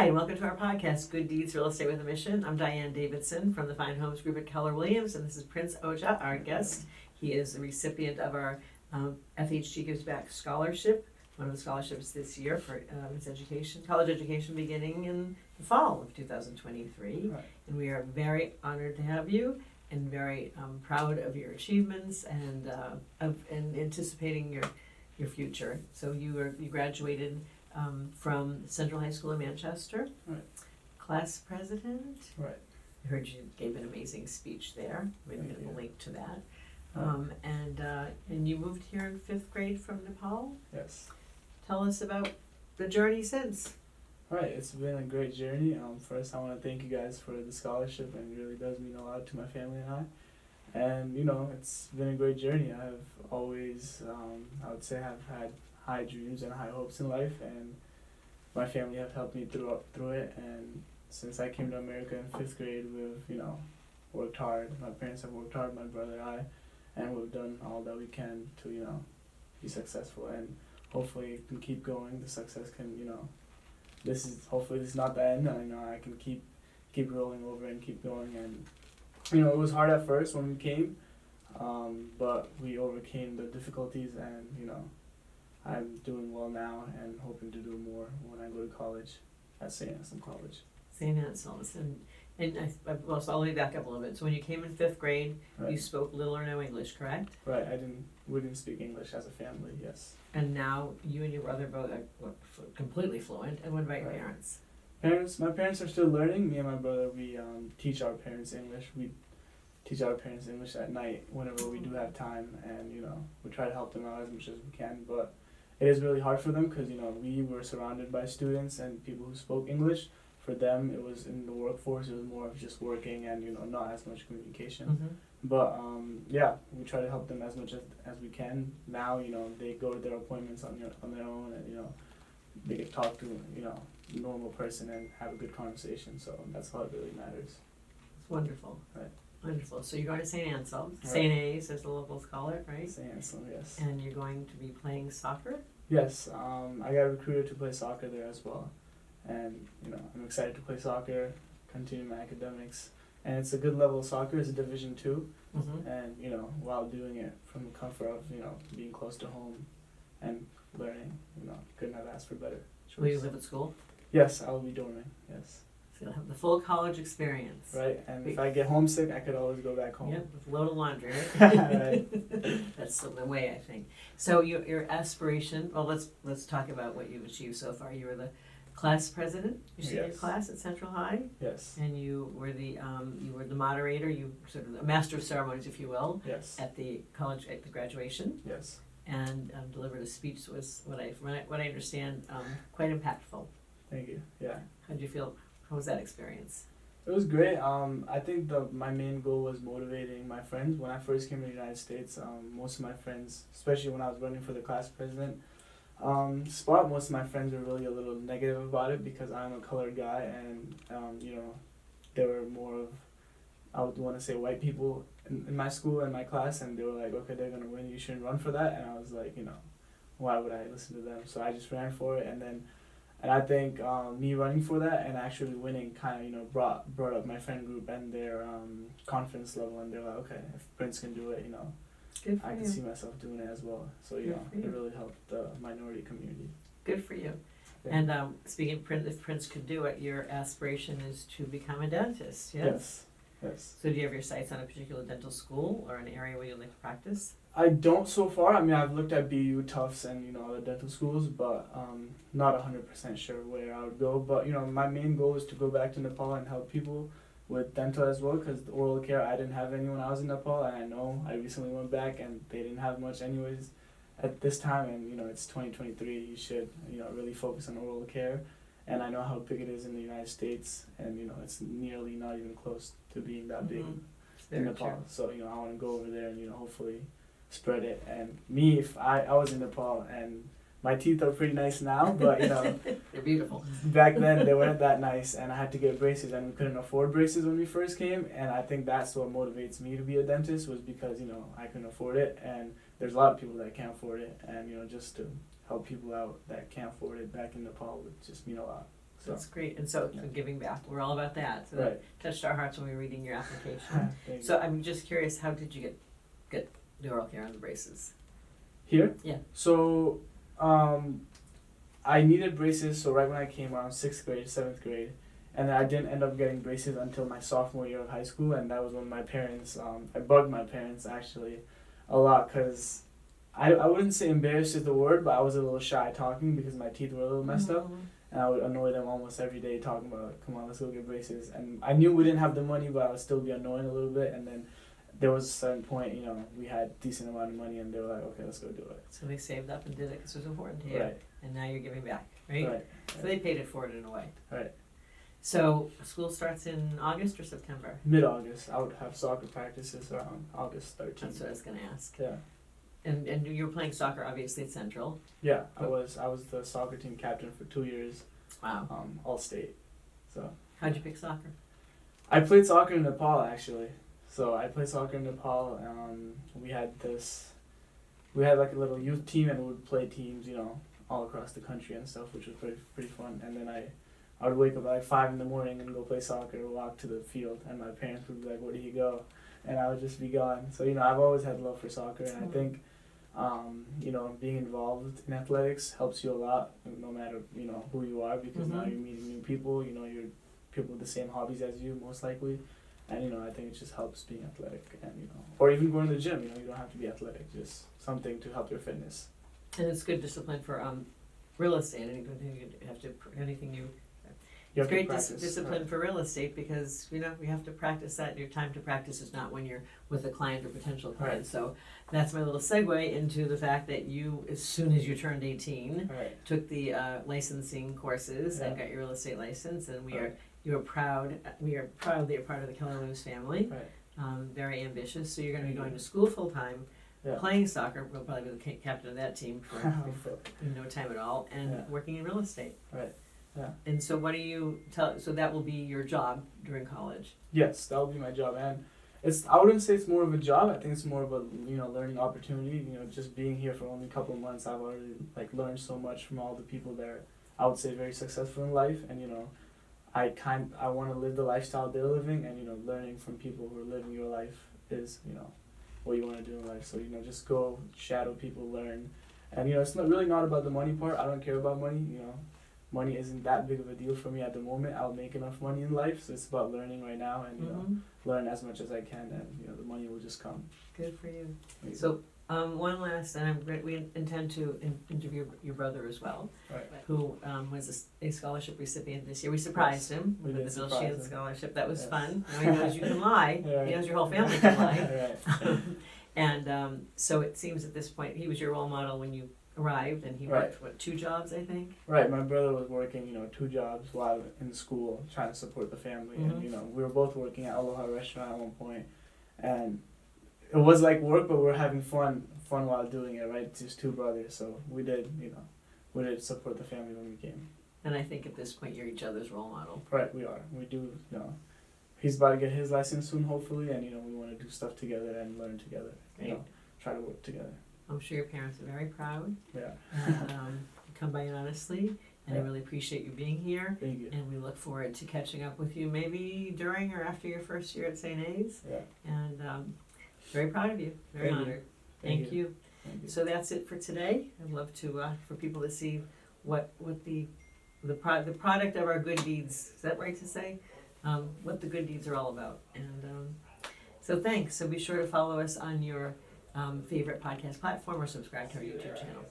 Hi, and welcome to our podcast, Good Deeds Real Estate with a Mission. I'm Diane Davidson from the Fine Homes Group at Keller Williams, and this is Prince OJHA, our guest. He is the recipient of our FHG Gives Back Scholarship, one of the scholarships this year for his education, college education beginning in the fall of 2023. Right. And we are very honored to have you and very proud of your achievements and anticipating your future. So you graduated from Central High School in Manchester. Right. Class president. Right. I heard you gave an amazing speech there. Maybe Thank a you. link to that. Right. And you moved here in 5th grade from Nepal. Yes. Tell us about the journey since. Right. It's been a great journey. First, I want to thank you guys for the scholarship, and it really does mean a lot to my family and I. And it's been a great journey. I've always, I would say, have had high dreams and high hopes in life, and my family have helped me through it. And since I came to America in 5th grade, we've worked hard. My parents have worked hard, my brother and I, and we've done all that we can to be successful, and hopefully it can keep going. The success can hopefully this is not the end, and I can keep rolling over and keep going. And it was hard at first when we came, but we overcame the difficulties, and I'm doing well now and hoping to do more when I go to college at St. Anselm College. St. Anselm's. Well, so I'll let me back up a little bit. So when you came in 5th grade, Right. you spoke little or no English, correct? Right. We didn't speak English as a family. Yes. And now you and your brother both are completely fluent. And what about your Right. My parents are still learning. Me and my brother, we teach our parents English. We teach our parents English at night whenever we do have time, and we try to help them out as much as we can. But it is really hard for them because we were surrounded by students and people who spoke English. For them, it was in the workforce. It was more of just working and not as much communication. Mm-hmm. But we try to help them as much as we can. Now they go to their appointments on their own, and they can talk to a normal person and have a good conversation. So that's all that really matters. It's wonderful. Right. Wonderful. So you're going to St. Anselm. Right. St. A's, as the locals call it, right? St. Anselm, yes. And you're going to be playing soccer? Yes. I got recruited to play soccer there as well, and I'm excited to play soccer, continue my academics, and it's a good level of soccer. It's a Division II. Mm-hmm. And while doing it from the comfort of being close to home and learning, couldn't have asked for better choice. Will you live at school? Yes, I will be dorming. Yes. So you'll have the full college experience. Right, and if I get homesick, I could always go back home. Yep, with a load of laundry, right? Right. That's the way, I think. So your aspiration. Well, let's talk about what you've achieved so far. You were the class president, your senior Yes. class at Central High. Yes. And you were the moderator. You were sort of a master of ceremonies, if you will, Yes. at the college at the graduation, Yes. and delivered a speech that was what I understand quite impactful. Thank you. Yeah. How did you feel? How was that experience? It was great. I think my main goal was motivating my friends. When I first came to the United States, most of my friends, especially when I was running for the class president spot, most of my friends were really a little negative about it because I'm a colored guy, and there were more of, I would want to say, white people in my school and my class, and they were like, okay, they're gonna win, you shouldn't run for that. And I was like, why would I listen to them? So I just ran for it, and I think me running for that and actually winning kind of brought up my friend group and their confidence level, and they're like, okay, if Prince can do it, Good for I you. can see myself doing it as well. So Good for you. it really helped the minority community. Good for you. Yeah. And speaking of Prince, if Prince could do it, your aspiration is to become a dentist, yes? Yes. Yes. So do you have your sights on a particular dental school or an area where you'd like to practice? I don't so far. I mean, I've looked at BU, Tufts, and other dental schools, but not 100% sure where I would go. But my main goal is to go back to Nepal and help people with dental as well, because the oral care, I didn't have any when I was in Nepal, and I know I recently went back and they didn't have much anyways at this time, and it's 2023. You should really focus on oral care, and I know how big it is in the United States, and it's nearly not even close to being that big It's in very Nepal. true. So I want to go over there and hopefully spread it. And me, if I was in Nepal, and my teeth are pretty nice now, but They're beautiful. back then they weren't that nice, and I had to get braces, and we couldn't afford braces when we first came. And I think that's what motivates me to be a dentist, was because I couldn't afford it, and there's a lot of people that can't afford it, and just to help people out that can't afford it back in Nepal would just mean a lot. So That's great. And so giving back, we're all about that. So right. that touched our hearts when we were reading your application. Thank So I'm just curious, how did you get the oral care on the braces? you. Here? Yeah. So I needed braces, so right when I came around 6th grade, 7th grade, and then I didn't end up getting braces until my sophomore year of high school, and that was when my parents, I bugged my parents actually a lot, because I wouldn't say embarrassed is the word, but I was a little shy talking because my teeth were a little messed up, and I would annoy them almost every day talking about, come on, let's go get braces, and I knew we didn't have the money, but I would still be annoying a little bit, and then there was a certain point, you know, we had decent amount of money, and they were like, okay, let's go do it. So they saved up and did it because it was important to you. Right. And now you're giving back, right? Right. So they paid it forward in a way. Right. So school starts in August or September? Mid-August, I would have soccer practices around August 13th. That's what I was going to ask. Yeah. And you were playing soccer obviously at Central. Yeah, I was the soccer team captain for 2 years, Wow. all state. So How'd you pick soccer? I played soccer in Nepal actually. So I played soccer in Nepal. We had like a little youth team, and we would play teams, you know, all across the country and stuff, which was pretty fun. And then I would wake up at like 5 in the morning and go play soccer or walk to the field, and my parents would be like, "Where do you go?" And I would just be gone. So, you know, I've always had love for soccer, and I think, you know, being involved in athletics helps you a lot, no matter, you know, who you are, because now you're meeting new people, you know, you're people with the same hobbies as you, most likely. And, you know, I think it just helps being athletic, and, you know, or even going to the gym, you know, you don't have to be athletic, just something to help your fitness. And it's good discipline for real estate. Anything you have to, anything you. You It's have to great practice, discipline right. for real estate because, you know, we have to practice that. Your time to practice is not when you're with a client or potential client. Right. So that's my little segue into the fact that you, as soon as you turned 18, Right. took the licensing courses and got your real estate license. And we are proud that you're part of the Keller Williams family. Right. Very ambitious. So you're going to be going to school full time, playing soccer. We'll probably be the captain of that team for no time at all, and working in real estate. Right. Yeah. And so what do you tell, so that will be your job during college? Yes, that will be my job, and I wouldn't say it's more of a job. I think it's more of a, you know, learning opportunity. You know, just being here for only a couple of months, I've already like learned so much from all the people there. I would say very successful in life, and, you know, I want to live the lifestyle they're living, and, you know, learning from people who are living your life is, you know, what you want to do in life. So, you know, just go shadow people, learn, and, you know, it's not about the money part. I don't care about money. You know, money isn't that big of a deal for me at the moment. I'll make enough money in life, so it's about learning right now, and, you know, learn as much as I can, and, you know, the money will just come. Good for you. So one last, and we intend to interview your brother as well, Right. who was a scholarship recipient this year. We surprised him We with did the Bill surprise Shields him. Scholarship. That was Yes. fun. Now he knows you can lie. Right. He knows your whole family can lie. Right. And so it seems at this point, he was your role model when you arrived, and he worked, 2 jobs, I think? Right, my brother was working, you know, 2 jobs while in school, trying to support the family, and, you know, we were both working at Aloha Restaurant at one point, and it was like work, but we were having fun while doing it, right? Just 2 brothers, so we did support the family when we came. And I think at this point, you're each other's role model. Right, we are. We do, you know, he's about to get his license soon, hopefully, and, you know, we want to do stuff together and learn together, you know, try to work together. I'm sure your parents are very proud. Yeah. And you come by honestly, and I really appreciate you being here. Thank you. And we look forward to catching up with you maybe during or after your first year at St. A's. Yeah. And very proud of you. Very Thank you. honored. Thank you. Thank you. So that's it for today. I'd love to for people to see what the product of our good deeds. Is that right to say? What the good deeds are all about. And so thanks. So be sure to follow us on your favorite podcast platform or subscribe to our YouTube channel.